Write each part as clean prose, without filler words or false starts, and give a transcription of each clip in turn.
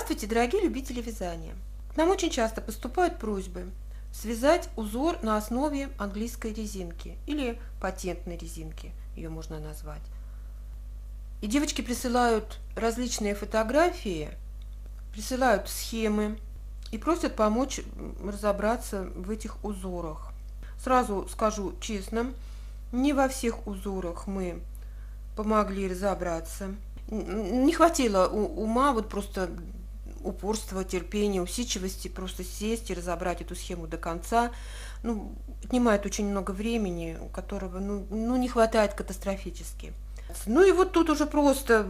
Здравствуйте, дорогие любители вязания! К нам очень часто поступают просьбы связать узор на основе английской резинки или патентной резинки, ее можно назвать. И девочки присылают различные фотографии, присылают схемы и просят помочь разобраться в этих узорах. Сразу скажу честно, не во всех узорах мы помогли разобраться. Не хватило ума, вот просто упорства, терпения, усидчивости, просто сесть и разобрать эту схему до конца. Отнимает очень много времени, которого не хватает катастрофически. И вот тут уже просто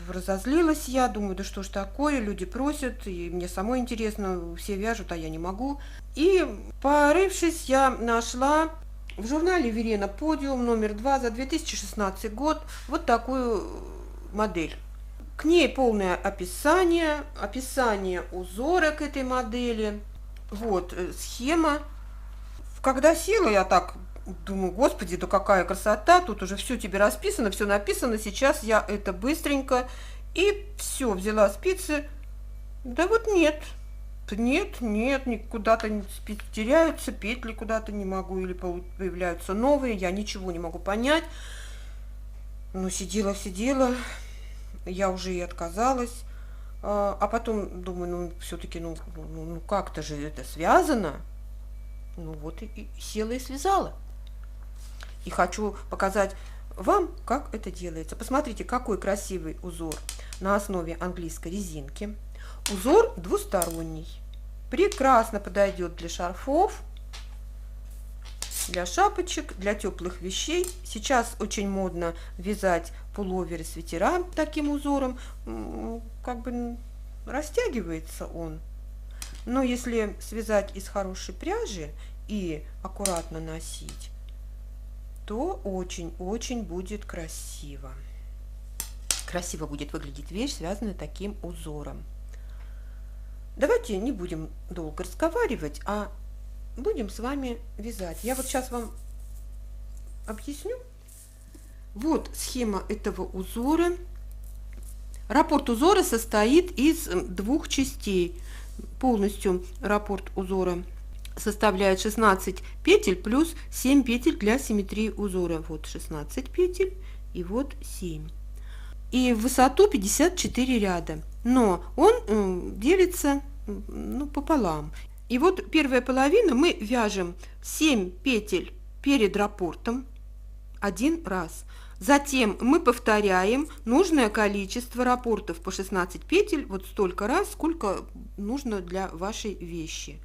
разозлилась я, думаю, да что ж такое, люди просят, и мне самой интересно, все вяжут, а я не могу. И порывшись, я нашла в журнале Верена Подиум номер 2 за 2016 год вот такую модель. К ней полное описание узора к этой модели. Вот схема. Когда села, я так думаю, господи, да какая красота, тут уже все тебе расписано, все написано, сейчас я это быстренько, и все, взяла спицы, да вот нет, куда-то спицы теряются, петли куда-то не могу, или появляются новые, я ничего не могу понять. Сидела, я уже и отказалась, а потом думаю, все-таки, как-то же это связано. Вот и села и связала. И хочу показать вам, как это делается. Посмотрите, какой красивый узор на основе английской резинки. Узор двусторонний. Прекрасно подойдет для шарфов, для шапочек, для теплых вещей. Сейчас очень модно вязать пуловеры, свитера таким узором. Растягивается он. Но если связать из хорошей пряжи и аккуратно носить, то очень-очень будет красиво. Красиво будет выглядеть вещь, связанная таким узором. Давайте не будем долго разговаривать, а будем с вами вязать. Я вот сейчас вам объясню. Вот схема этого узора. Раппорт узора состоит из двух частей. Полностью раппорт узора составляет 16 петель плюс 7 петель для симметрии узора. Вот 16 петель и вот 7. И в высоту 54 ряда. Но он делится пополам. И вот первая половина мы вяжем 7 петель перед раппортом один раз. Затем мы повторяем нужное количество раппортов по 16 петель, вот столько раз, сколько нужно для вашей вещи.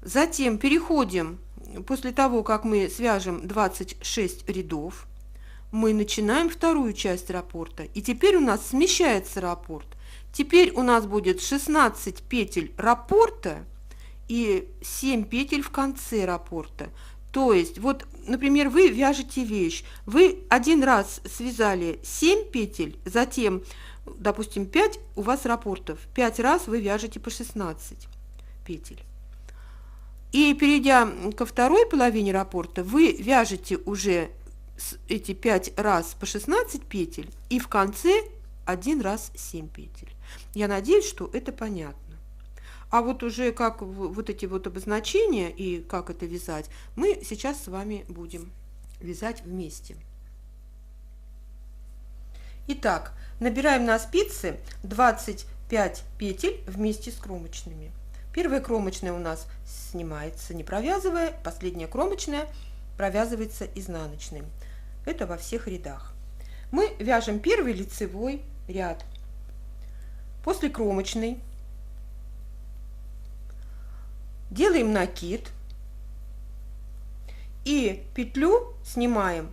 Затем переходим, после того, как мы свяжем 26 рядов, мы начинаем вторую часть раппорта. И теперь у нас смещается раппорт. Теперь у нас будет 16 петель раппорта и 7 петель в конце раппорта. То есть, вот, например, вы вяжете вещь, вы один раз связали 7 петель, затем, допустим, 5 у вас раппортов, 5 раз вы вяжете по 16 петель. И перейдя ко второй половине раппорта, вы вяжете уже эти 5 раз по 16 петель и в конце один раз 7 петель. Я надеюсь, что это понятно. А вот уже как вот эти вот обозначения и как это вязать, мы сейчас с вами будем вязать вместе. Итак, набираем на спицы 25 петель вместе с кромочными. Первая кромочная у нас снимается, не провязывая, последняя кромочная провязывается изнаночной. Это во всех рядах. Мы вяжем первый лицевой ряд. После кромочной делаем накид и петлю снимаем,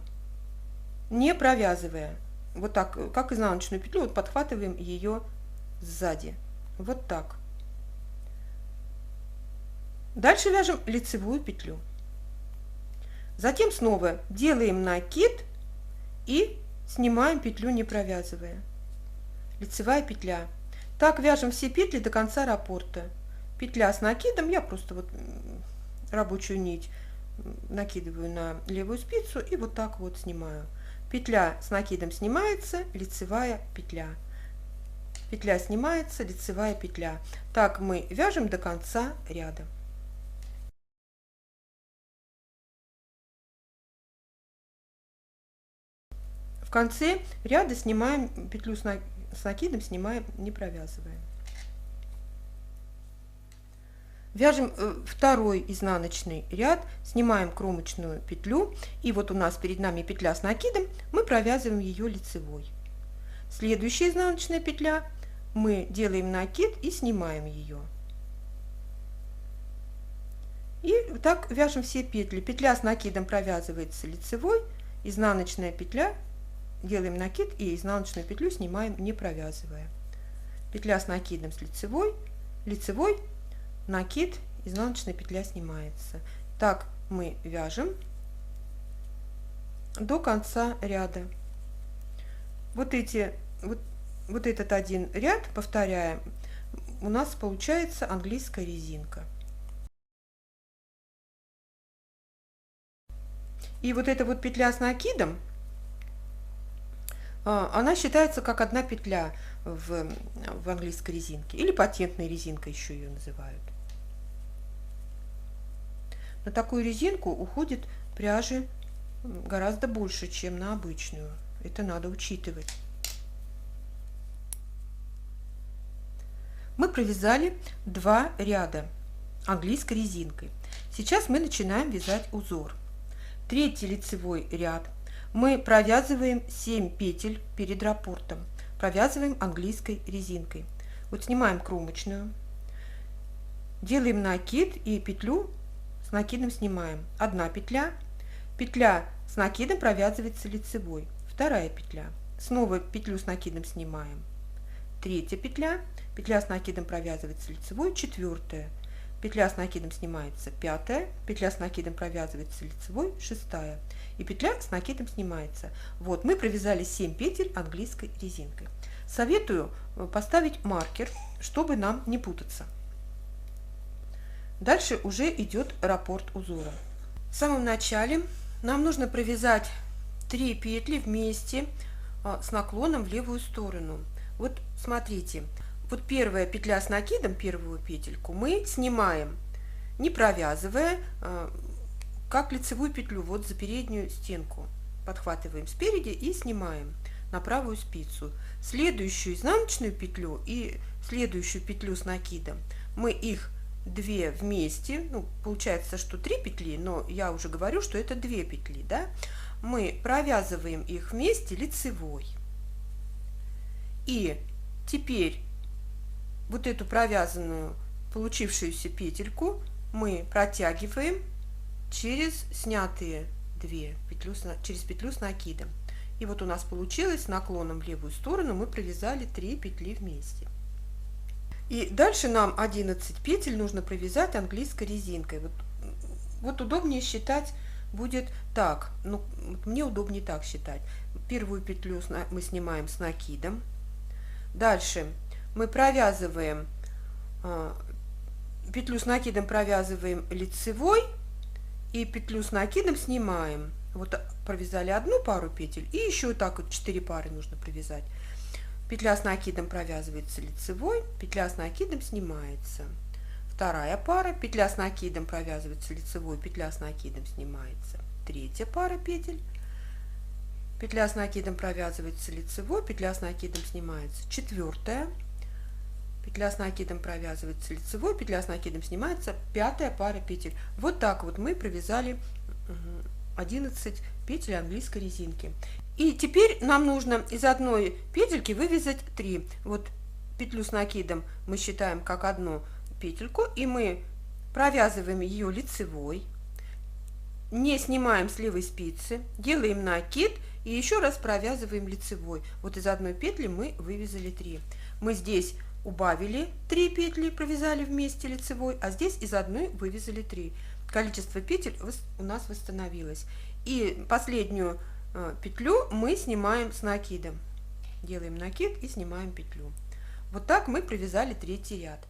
не провязывая. Вот так, как изнаночную петлю, вот подхватываем ее сзади. Вот так. Дальше вяжем лицевую петлю. Затем снова делаем накид и снимаем петлю, не провязывая. Лицевая петля. Так вяжем все петли до конца раппорта. Петля с накидом, я просто вот рабочую нить накидываю на левую спицу и вот так вот снимаю. Петля с накидом снимается, лицевая петля. петля снимается, лицевая петля. Так мы вяжем до конца ряда. В конце ряда снимаем петлю с накидом, снимаем, не провязывая. Вяжем второй изнаночный ряд, снимаем кромочную петлю, и вот у нас перед нами петля с накидом, мы провязываем ее лицевой. Следующая изнаночная петля, мы делаем накид и снимаем ее. И так вяжем все петли. Петля с накидом провязывается лицевой, изнаночная петля, делаем накид и изнаночную петлю снимаем, не провязывая. Петля с накидом с лицевой, лицевой, накид, изнаночная петля снимается. Так мы вяжем до конца ряда. Вот этот один ряд, повторяем, у нас получается английская резинка. И вот эта вот петля с накидом, она считается как одна петля в английской резинке, или патентной резинкой еще ее называют. На такую резинку уходит пряжи гораздо больше, чем на обычную. Это надо учитывать. Мы провязали 2 ряда английской резинкой. Сейчас мы начинаем вязать узор. Третий лицевой ряд мы провязываем 7 петель перед раппортом. Провязываем английской резинкой. Вот снимаем кромочную, делаем накид и петлю с накидом снимаем. Одна петля, петля с накидом провязывается лицевой. Вторая петля, снова петлю с накидом снимаем. Третья петля, петля с накидом провязывается лицевой. Четвертая, петля с накидом снимается. Пятая, петля с накидом провязывается лицевой. Шестая, и петля с накидом снимается. Вот мы провязали 7 петель английской резинкой. Советую поставить маркер, чтобы нам не путаться. Дальше уже идет раппорт узора. В самом начале нам нужно провязать 3 петли вместе с наклоном в левую сторону. Вот смотрите, вот первая петля с накидом, первую петельку мы снимаем, не провязывая, как лицевую петлю, вот за переднюю стенку. Подхватываем спереди и снимаем на правую спицу. Следующую изнаночную петлю и следующую петлю с накидом мы их 2 вместе, ну, получается, что 3 петли, но я уже говорю, что это 2 петли, да? Мы провязываем их вместе лицевой. И теперь вот эту провязанную, получившуюся петельку мы протягиваем через снятые 2 петлю, через петлю с накидом. И вот у нас получилось, наклоном в левую сторону мы провязали 3 петли вместе. И дальше нам 11 петель нужно провязать английской резинкой. Вот удобнее считать будет так. Ну, мне удобнее так считать. Первую петлю мы снимаем с накидом. Дальше мы провязываем, петлю с накидом провязываем лицевой, и петлю с накидом снимаем. Вот провязали одну пару петель, и еще так вот 4 пары нужно провязать. Петля с накидом провязывается лицевой, петля с накидом снимается. Вторая пара, петля с накидом провязывается лицевой, петля с накидом снимается. Третья пара петель, петля с накидом провязывается лицевой, петля с накидом снимается. Четвертая, петля с накидом провязывается лицевой, петля с накидом снимается. Пятая пара петель. Вот так вот мы провязали 11 петель английской резинки. И теперь нам нужно из одной петельки вывязать 3. Вот петлю с накидом мы считаем как одну петельку, и мы провязываем ее лицевой, не снимаем с левой спицы, делаем накид и еще раз провязываем лицевой. Вот из одной петли мы вывязали 3. Мы здесь убавили 3 петли, провязали вместе лицевой, а здесь из одной вывязали 3. Количество петель у нас восстановилось. И последнюю петлю мы снимаем с накидом. Делаем накид и снимаем петлю. Вот так мы провязали 3-й ряд.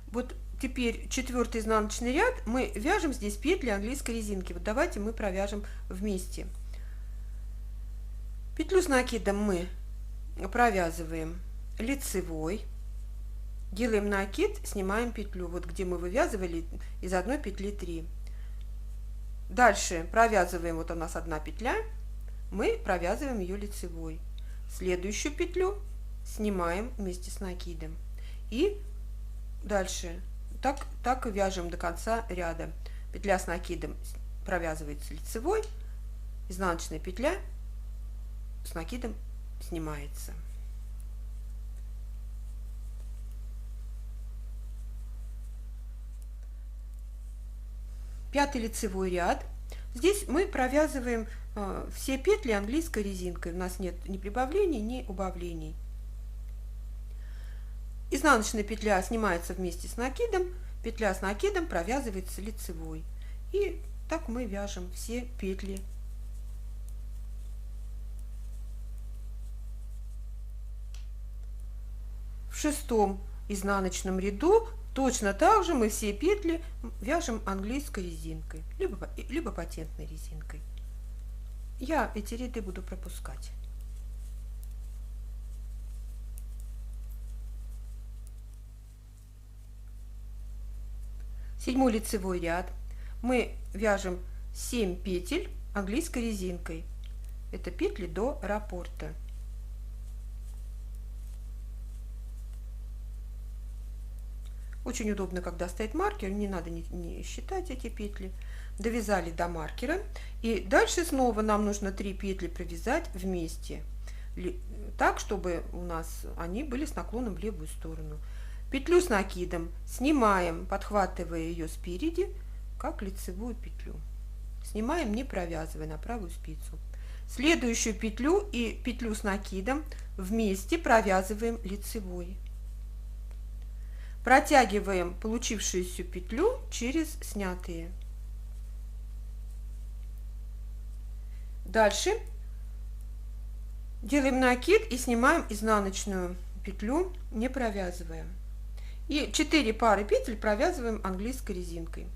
Вот теперь 4-й изнаночный ряд мы вяжем здесь петли английской резинки. Вот давайте мы провяжем вместе. Петлю с накидом мы провязываем лицевой, делаем накид, снимаем петлю, вот где мы вывязывали из одной петли 3. Дальше провязываем, вот у нас одна петля, мы провязываем ее лицевой. Следующую петлю снимаем вместе с накидом. И дальше так и вяжем до конца ряда. Петля с накидом провязывается лицевой, изнаночная петля с накидом снимается. Пятый лицевой ряд. Здесь мы провязываем все петли английской резинкой. У нас нет ни прибавлений, ни убавлений. Изнаночная петля снимается вместе с накидом, петля с накидом провязывается лицевой. И так мы вяжем все петли. В шестом изнаночном ряду точно так же мы все петли вяжем английской резинкой, либо патентной резинкой. Я эти ряды буду пропускать. Седьмой лицевой ряд. Мы вяжем 7 петель английской резинкой. Это петли до раппорта. Очень удобно, когда стоит маркер, не надо не считать эти петли. Довязали до маркера. И дальше снова нам нужно 3 петли провязать вместе, так, чтобы у нас они были с наклоном в левую сторону. Петлю с накидом снимаем, подхватывая ее спереди, как лицевую петлю. Снимаем, не провязывая на правую спицу. Следующую петлю и петлю с накидом вместе провязываем лицевой. Протягиваем получившуюся петлю через снятые. Дальше делаем накид и снимаем изнаночную петлю, не провязывая. И 4 пары петель провязываем английской резинкой.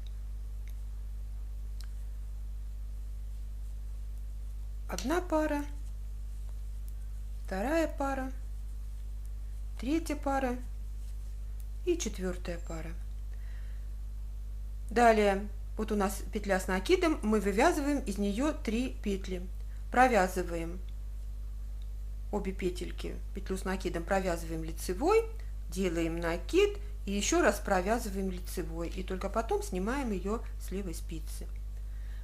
Одна пара, вторая пара, третья пара и 4-я пара. Далее, вот у нас петля с накидом, мы вывязываем из нее 3 петли. Провязываем обе петельки, петлю с накидом провязываем лицевой, делаем накид и еще раз провязываем лицевой. И только потом снимаем ее с левой спицы.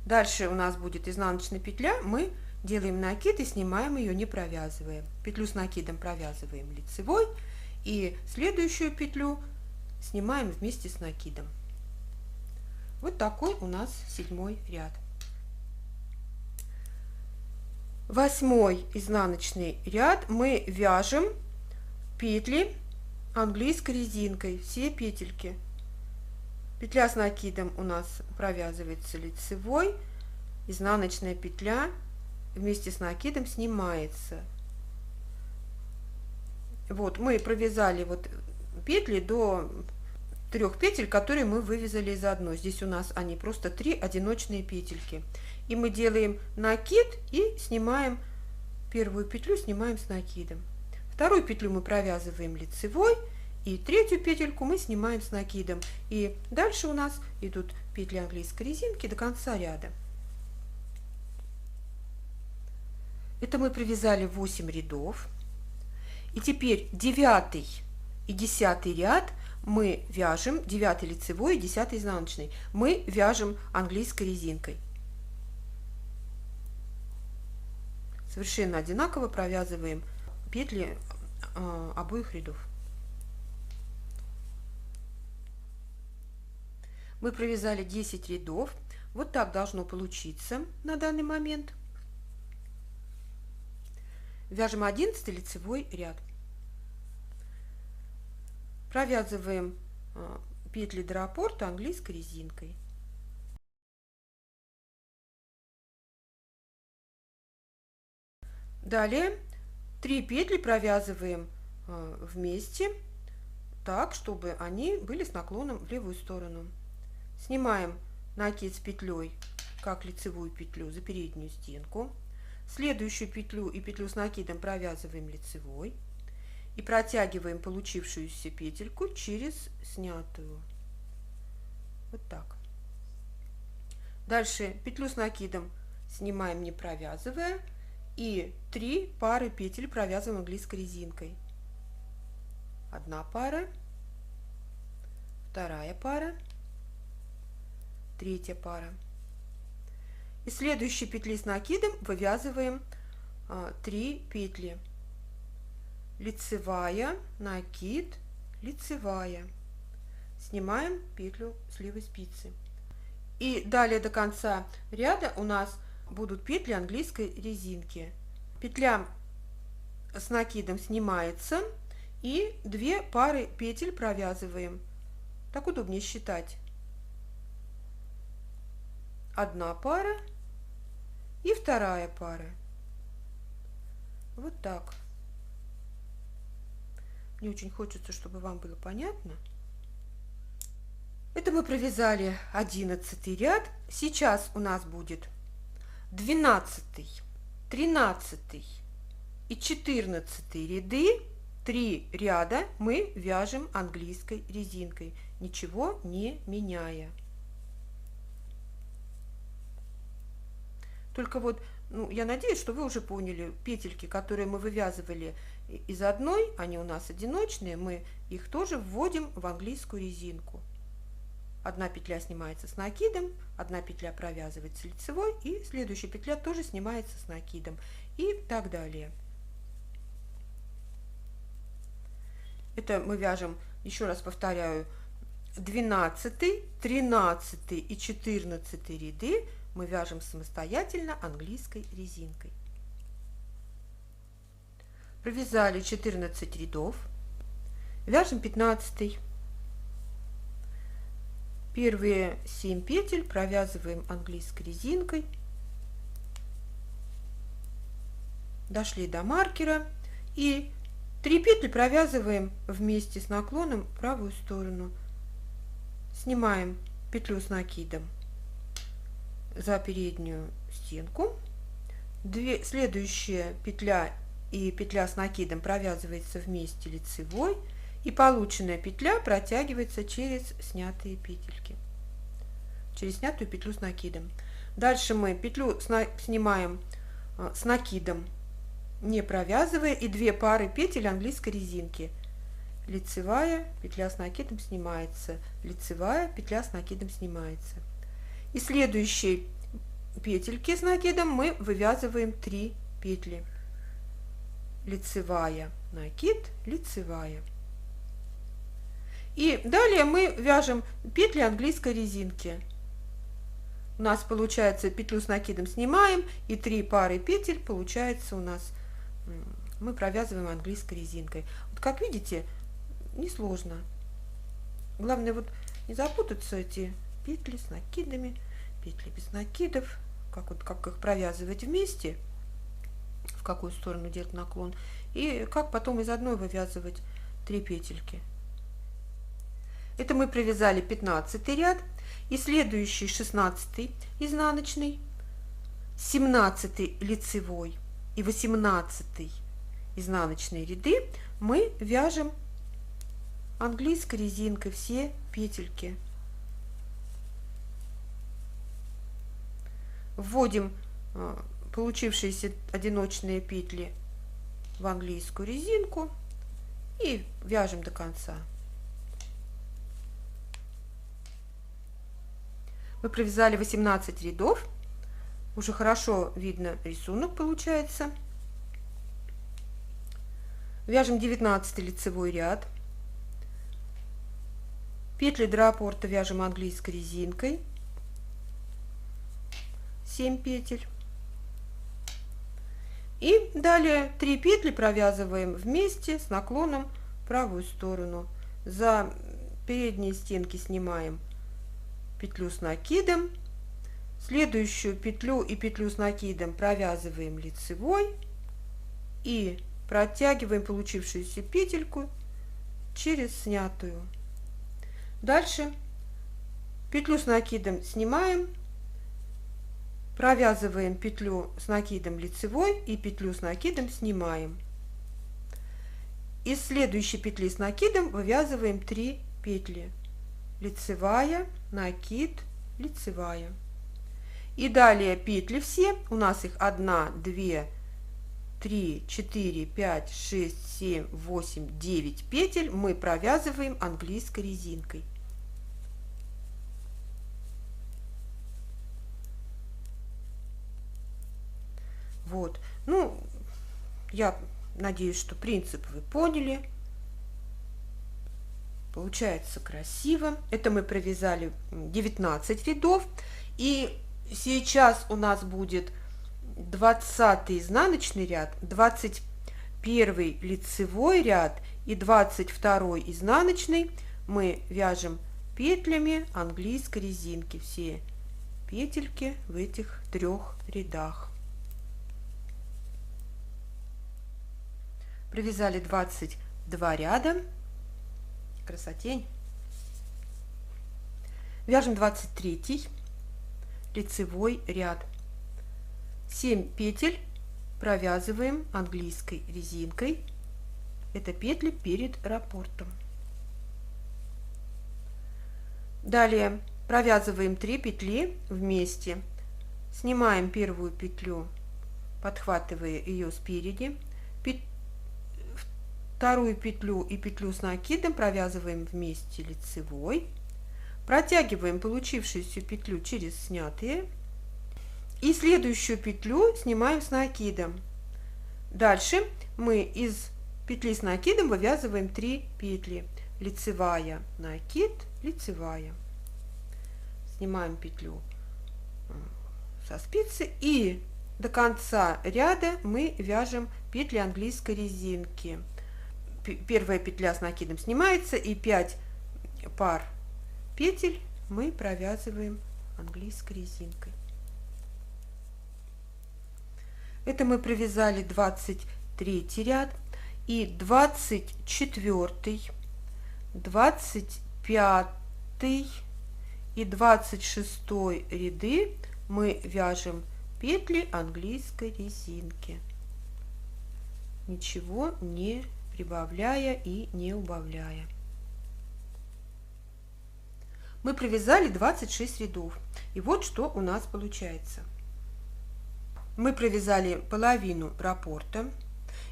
Дальше у нас будет изнаночная петля, мы делаем накид и снимаем ее, не провязывая. Петлю с накидом провязываем лицевой и следующую петлю снимаем вместе с накидом. Вот такой у нас 7-й ряд. 8-й изнаночный ряд мы вяжем петли английской резинкой, все петельки. Петля с накидом у нас провязывается лицевой, изнаночная петля вместе с накидом снимается. Вот мы провязали вот петли до 3 петель, которые мы вывязали из одной. Здесь у нас они просто 3 одиночные петельки. И мы делаем накид и снимаем первую петлю, снимаем с накидом. Вторую петлю мы провязываем лицевой, и третью петельку мы снимаем с накидом. И дальше у нас идут петли английской резинки до конца ряда. Это мы провязали 8 рядов. И теперь 9 и 10 ряд мы вяжем, 9 лицевой и 10 изнаночный, мы вяжем английской резинкой. Совершенно одинаково провязываем петли обоих рядов. Мы провязали 10 рядов. Вот так должно получиться на данный момент. Вяжем 11 лицевой ряд. Провязываем петли до раппорта английской резинкой. Далее 3 петли провязываем вместе, так, чтобы они были с наклоном в левую сторону. Снимаем накид с петлей, как лицевую петлю, за переднюю стенку. Следующую петлю и петлю с накидом провязываем лицевой. И и протягиваем получившуюся петельку через снятую. Вот так. Дальше петлю с накидом снимаем, не провязывая, и 3 пары петель провязываем английской резинкой. Одна пара, вторая пара, третья пара. Из следующей петли с накидом вывязываем 3 петли. Лицевая, накид, лицевая. Снимаем петлю с левой спицы. И далее до конца ряда у нас будут петли английской резинки. Петля с накидом снимается, и 2 пары петель провязываем. Так удобнее считать. Одна пара и вторая пара. Вот так. Мне очень хочется, чтобы вам было понятно. Это мы провязали 11 ряд. Сейчас у нас будет 12, 13 и 14 ряды. 3 ряда мы вяжем английской резинкой, ничего не меняя. Только вот, я надеюсь, что вы уже поняли, петельки, которые мы вывязывали из одной, они у нас одиночные, мы их тоже вводим в английскую резинку. Одна петля снимается с накидом, одна петля провязывается лицевой, и следующая петля тоже снимается с накидом, и так далее. Это мы вяжем, еще раз повторяю, 12, 13 и 14 ряды мы вяжем самостоятельно английской резинкой. Провязали 14 рядов, вяжем 15. Первые 7 петель провязываем английской резинкой. Дошли до маркера, и 3 петли провязываем вместе с наклоном в правую сторону. Снимаем петлю с накидом за переднюю стенку. Следующая петля и петля с накидом провязывается вместе лицевой, и полученная петля протягивается через снятые петельки, через снятую петлю с накидом. Дальше мы петлю снимаем с накидом, не провязывая, и 2 пары петель английской резинки. Лицевая петля с накидом снимается, лицевая петля с накидом снимается. И следующие петельки с накидом мы вывязываем 3 петли. Лицевая, накид, лицевая. И далее мы вяжем петли английской резинки. У нас получается, петлю с накидом снимаем, и 3 пары петель получается у нас, мы провязываем английской резинкой. Вот как видите, несложно. Главное вот не запутаться, эти петли с накидами, петли без накидов, как их провязывать вместе, в какую сторону делать наклон, и как потом из одной вывязывать 3 петельки. Это мы провязали 15 ряд, и следующий 16 изнаночный, 17 лицевой и 18 изнаночные ряды мы вяжем английской резинкой все петельки. Вводим получившиеся одиночные петли в английскую резинку и вяжем до конца. Мы провязали 18 рядов, уже хорошо видно рисунок получается. Вяжем 19 лицевой ряд. Петли до раппорта вяжем английской резинкой, 7 петель. И далее 3 петли провязываем вместе с наклоном в правую сторону. За передние стенки снимаем петлю с накидом, следующую петлю и петлю с накидом провязываем лицевой и протягиваем получившуюся петельку через снятую. Дальше петлю с накидом снимаем, провязываем петлю с накидом лицевой и петлю с накидом снимаем. из следующей петли с накидом вывязываем 3 петли. Лицевая, накид, лицевая. И далее петли все, у нас их 1, 2, 3, 4, 5, 6, 7, 8, 9 петель мы провязываем английской резинкой. Вот, ну, я надеюсь, что принцип вы поняли. Получается красиво. Это мы провязали 19 рядов. И сейчас у нас будет 20 изнаночный ряд, 21 лицевой ряд и 22 изнаночный. Мы вяжем петлями английской резинки. Все петельки в этих 3 рядах. Провязали 22 ряда. Красотень. Вяжем 23 лицевой ряд. 7 петель провязываем английской резинкой. Это петли перед раппортом. Далее провязываем 3 петли вместе. Снимаем первую петлю, подхватывая ее спереди. Вторую петлю и петлю с накидом провязываем вместе лицевой. Протягиваем получившуюся петлю через снятые. И следующую петлю снимаем с накидом. Дальше мы из петли с накидом вывязываем 3 петли. Лицевая, накид, лицевая. Снимаем петлю со спицы и до конца ряда мы вяжем петли английской резинки. Первая петля с накидом снимается, и 5 пар петель мы провязываем английской резинкой. Это мы провязали 23 ряд, и 24, 25 и 26 ряды мы вяжем петли английской резинки, ничего не прибавляя и не убавляя. Мы провязали 26 рядов, и вот что у нас получается. Мы провязали половину раппорта,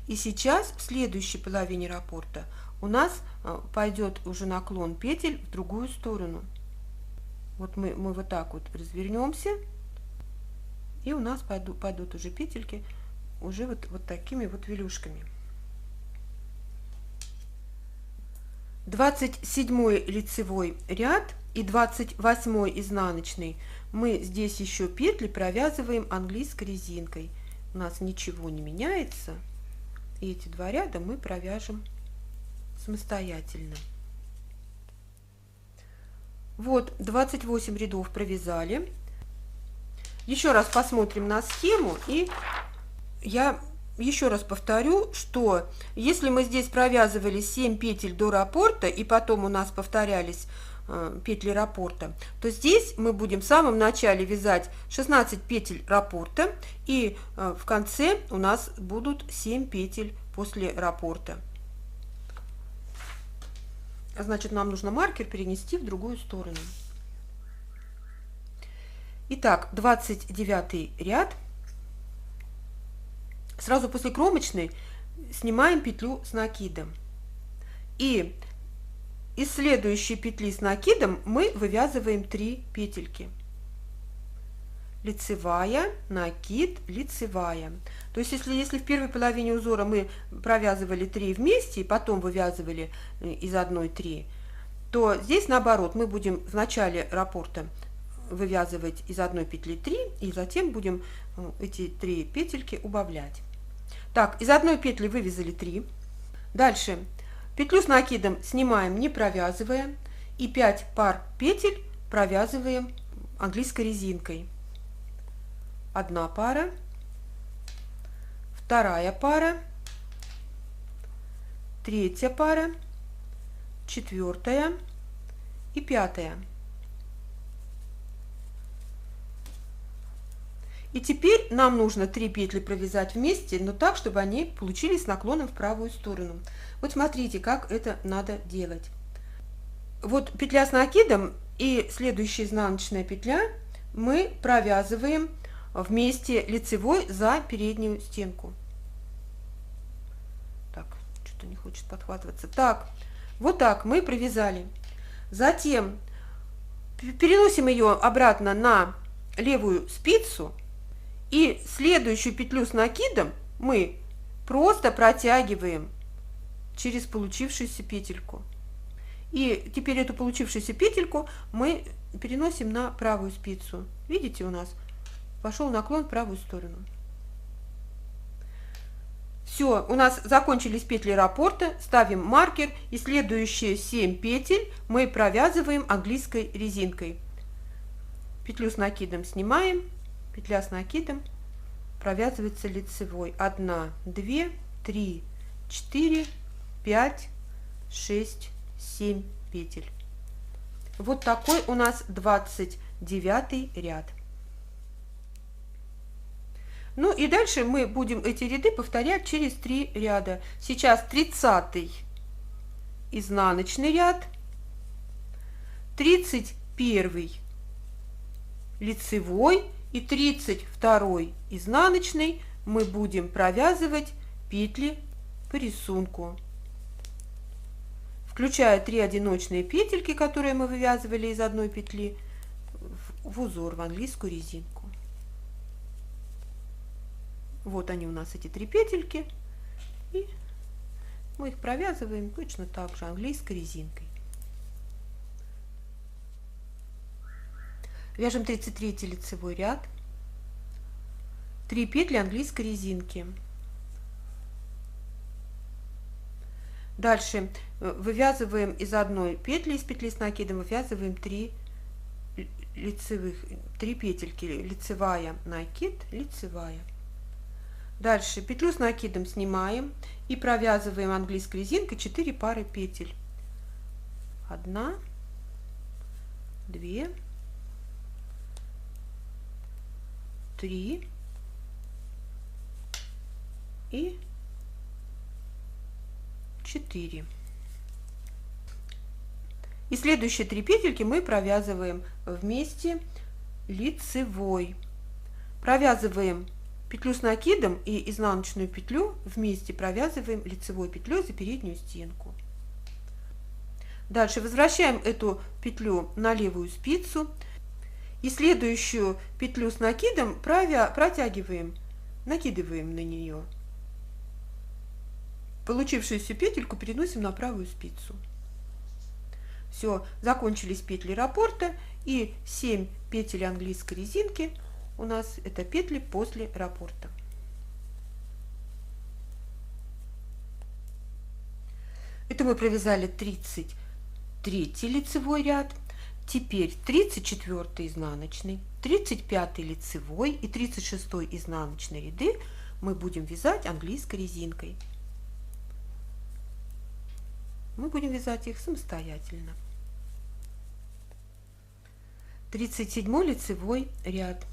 и сейчас в следующей половине раппорта у нас пойдет уже наклон петель в другую сторону. Вот мы вот так вот развернемся, и у нас пойдут уже петельки уже вот такими вот велюшками. 27 лицевой ряд и 28 изнаночный мы здесь еще петли провязываем английской резинкой. У нас ничего не меняется, и эти 2 ряда мы провяжем самостоятельно. Вот 28 рядов провязали. Еще раз посмотрим на схему, и я еще раз повторю, что если мы здесь провязывали 7 петель до раппорта, и потом у нас повторялись петли раппорта, то здесь мы будем в самом начале вязать 16 петель раппорта, и в конце у нас будут 7 петель после раппорта. Значит, нам нужно маркер перенести в другую сторону. Итак, 29 ряд. Сразу после кромочной снимаем петлю с накидом. И из следующей петли с накидом мы вывязываем 3 петельки. Лицевая, накид, лицевая. То есть если в первой половине узора мы провязывали 3 вместе и потом вывязывали из одной 3, то здесь наоборот, мы будем в начале раппорта вывязывать из одной петли 3, и затем будем эти 3 петельки убавлять. Так, из одной петли вывязали 3. Дальше петлю с накидом снимаем, не провязывая, и 5 пар петель провязываем английской резинкой. 1 пара, 2 пара, 3 пара, 4 и 5. И теперь нам нужно 3 петли провязать вместе, но так, чтобы они получились с наклоном в правую сторону. Вот смотрите, как это надо делать. Вот петля с накидом и следующая изнаночная петля мы провязываем вместе лицевой за переднюю стенку. Так, что-то не хочет подхватываться. Так, вот так мы провязали. Затем переносим ее обратно на левую спицу, и следующую петлю с накидом мы просто протягиваем через получившуюся петельку. И теперь эту получившуюся петельку мы переносим на правую спицу. Видите, у нас пошел наклон в правую сторону. Все, у нас закончились петли раппорта, ставим маркер, и следующие 7 петель мы провязываем английской резинкой. Петлю с накидом снимаем, петля с накидом, провязывается лицевой. 1, 2, 3, 4, 5, 6, 7 петель. Вот такой у нас 29 ряд. Ну и дальше мы будем эти ряды повторять через 3 ряда. Сейчас 30 изнаночный ряд, 31 лицевой и 32 изнаночный мы будем провязывать петли по рисунку, включая 3 одиночные петельки, которые мы вывязывали из одной петли, в узор, в английскую резинку. Вот они у нас, эти 3 петельки, и мы их провязываем точно так же английской резинкой. Вяжем 33 лицевой ряд, 3 петли английской резинки. Дальше вывязываем из одной петли, из петли с накидом вывязываем 3 лицевых, 3 петельки, лицевая, накид, лицевая. Дальше петлю с накидом снимаем и провязываем английской резинкой 4 пары петель. 1, 2, 3 и 4. И следующие 3 петельки мы провязываем вместе лицевой. Провязываем петлю с накидом и изнаночную петлю вместе провязываем лицевой петлей за переднюю стенку. Дальше возвращаем эту петлю на левую спицу и следующую петлю с накидом протягиваем, накидываем на нее. Получившуюся петельку переносим на правую спицу. Все, закончились петли раппорта, и 7 петель английской резинки у нас это петли после раппорта. Это мы провязали 33 лицевой ряд. Теперь 34 изнаночный, 35 лицевой и 36 изнаночный ряды мы будем вязать английской резинкой. Мы будем вязать их самостоятельно. 37 лицевой ряд.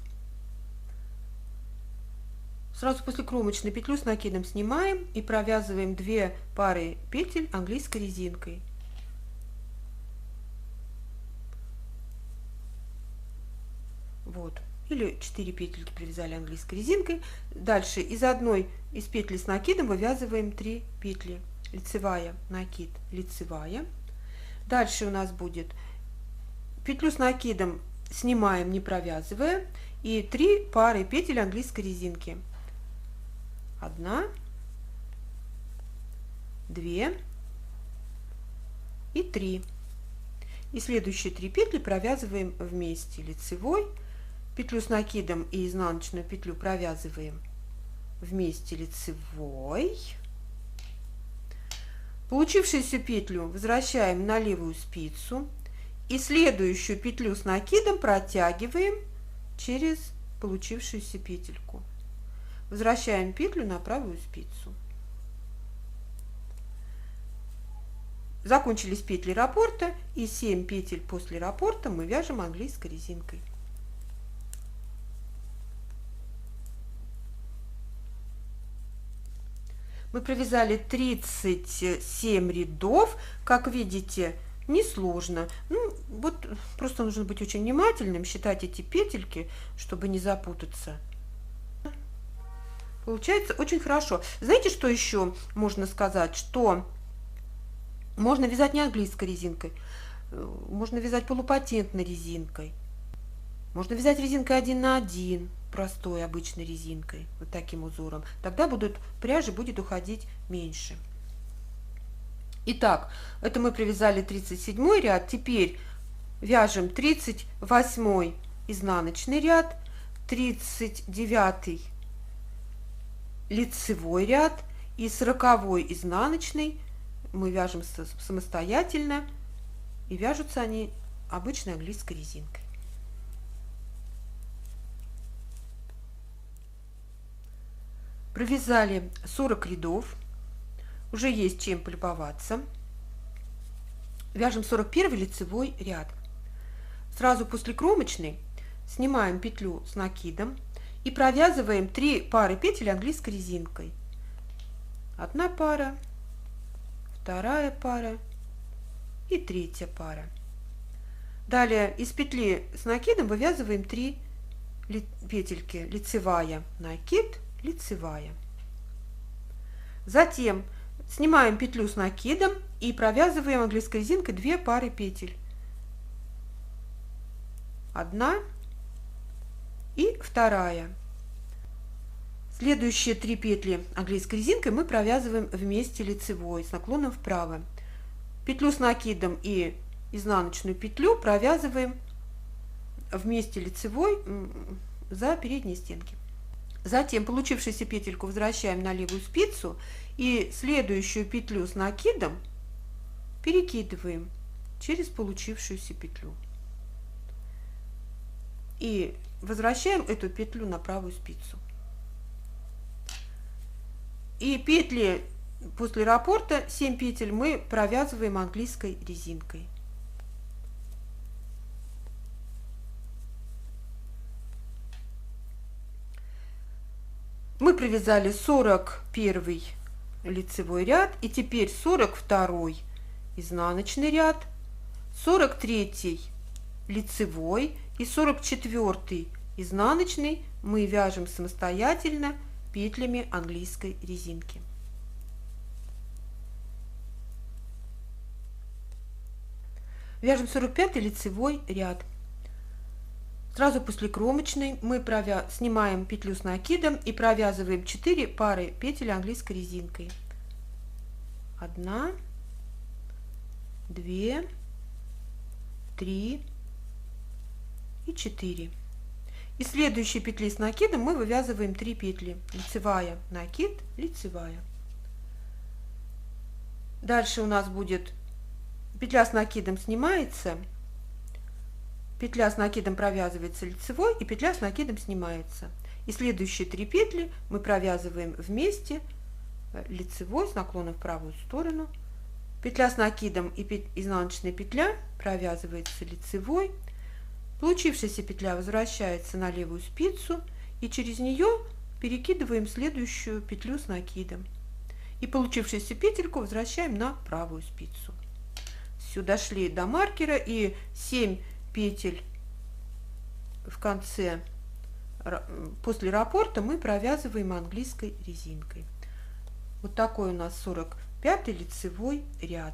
Сразу после кромочной петлю с накидом снимаем и провязываем 2 пары петель английской резинкой. Вот. Или 4 петельки провязали английской резинкой. Дальше из одной из петли с накидом вывязываем 3 петли. Лицевая, накид, лицевая. Дальше у нас будет петлю с накидом снимаем, не провязывая, и 3 пары петель английской резинки. 1, 2 и 3. И следующие 3 петли провязываем вместе. Лицевой, петлю с накидом и изнаночную петлю провязываем вместе лицевой. Получившуюся петлю возвращаем на левую спицу и следующую петлю с накидом протягиваем через получившуюся петельку. Возвращаем петлю на правую спицу. Закончились петли раппорта, и 7 петель после раппорта мы вяжем английской резинкой. Мы провязали 37 рядов, как видите, несложно. Ну, вот просто нужно быть очень внимательным, считать эти петельки, чтобы не запутаться. Получается очень хорошо. Знаете, что еще можно сказать? Что можно вязать не английской резинкой, можно вязать полупатентной резинкой. Можно вязать резинкой 1 на 1, простой обычной резинкой, вот таким узором. Тогда пряжи будет уходить меньше. Итак, это мы провязали 37 ряд. Теперь вяжем 38 изнаночный ряд, 39 лицевой ряд и 40 изнаночный мы вяжем самостоятельно, и вяжутся они обычной английской резинкой. Провязали 40 рядов, уже есть чем полюбоваться. Вяжем 41 лицевой ряд. Сразу после кромочной снимаем петлю с накидом и провязываем 3 пары петель английской резинкой. Одна пара, вторая пара и третья пара. Далее из петли с накидом вывязываем 3 петельки: лицевая, накид, лицевая. Затем снимаем петлю с накидом и провязываем английской резинкой 2 пары петель. Одна и вторая. Следующие 3 петли английской резинкой мы провязываем вместе лицевой с наклоном вправо. Петлю с накидом и изнаночную петлю провязываем вместе лицевой за передние стенки. Затем получившуюся петельку возвращаем на левую спицу и следующую петлю с накидом перекидываем через получившуюся петлю. И возвращаем эту петлю на правую спицу. И петли после раппорта, 7 петель, мы провязываем английской резинкой. Мы провязали 41 лицевой ряд и теперь 42 изнаночный ряд, 43 лицевой и 44 изнаночный мы вяжем самостоятельно петлями английской резинки. Вяжем 45 лицевой ряд. Сразу после кромочной мы снимаем петлю с накидом и провязываем 4 пары петель английской резинкой. 1, 2, 3 и 4. Из следующей петли с накидом мы вывязываем 3 петли: лицевая, накид, лицевая. Дальше у нас будет петля с накидом снимается, петля с накидом провязывается лицевой и петля с накидом снимается. И следующие 3 петли мы провязываем вместе лицевой с наклоном в правую сторону. Петля с накидом и изнаночная петля провязывается лицевой. Получившаяся петля возвращается на левую спицу и через нее перекидываем следующую петлю с накидом. И получившуюся петельку возвращаем на правую спицу. Все, дошли до маркера, и 7 петель в конце после раппорта мы провязываем английской резинкой. Вот такой у нас 45 лицевой ряд.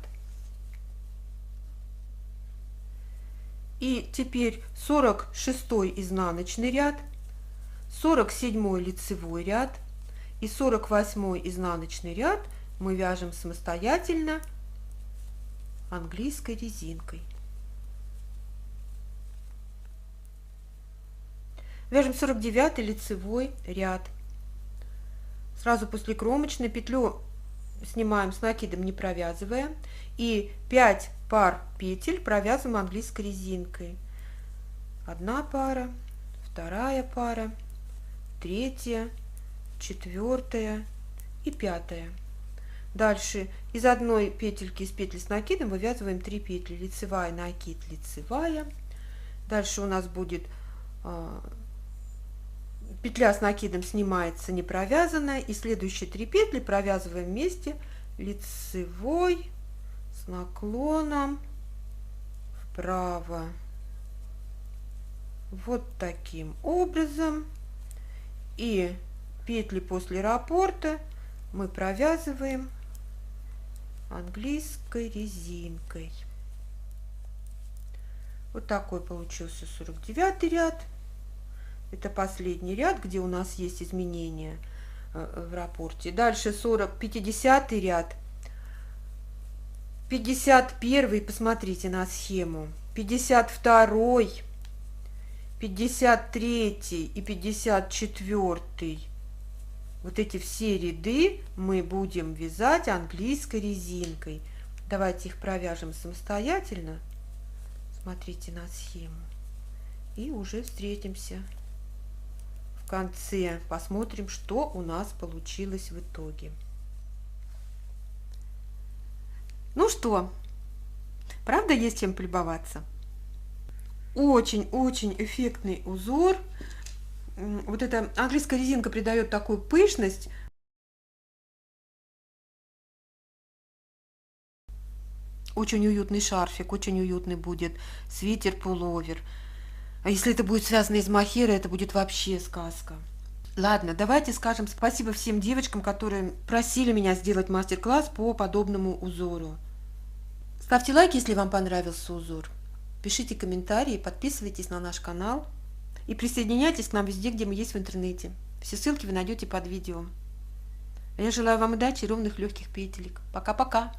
И теперь 46 изнаночный ряд, 47 лицевой ряд и 48 изнаночный ряд мы вяжем самостоятельно английской резинкой. Вяжем 49 лицевой ряд. Сразу после кромочной петлю снимаем с накидом, не провязывая, и 5 пар петель провязываем английской резинкой. 1 пара, 2 пара, 3, 4 и 5. Дальше из одной петельки, из петли с накидом, вывязываем 3 петли: лицевая, накид, лицевая. Дальше у нас будет Петля с накидом снимается не провязанная, и следующие 3 петли провязываем вместе лицевой с наклоном вправо. Вот таким образом. И петли после раппорта мы провязываем английской резинкой. Вот такой получился 49 ряд. Это последний ряд, где у нас есть изменения в раппорте. Дальше 50 ряд. 51, посмотрите на схему. 52, 53 и 54. Вот эти все ряды мы будем вязать английской резинкой. Давайте их провяжем самостоятельно. Смотрите на схему. И уже встретимся в конце. Посмотрим, что у нас получилось в итоге. Ну что, правда есть чем полюбоваться? Очень-очень эффектный узор. Вот эта английская резинка придает такую пышность. Очень уютный шарфик, очень уютный будет свитер-пуловер. А если это будет связано из мохера, это будет вообще сказка. Ладно, давайте скажем спасибо всем девочкам, которые просили меня сделать мастер-класс по подобному узору. Ставьте лайк, если вам понравился узор. Пишите комментарии, подписывайтесь на наш канал и присоединяйтесь к нам везде, где мы есть в интернете. Все ссылки вы найдете под видео. Я желаю вам удачи и ровных легких петелек. Пока-пока!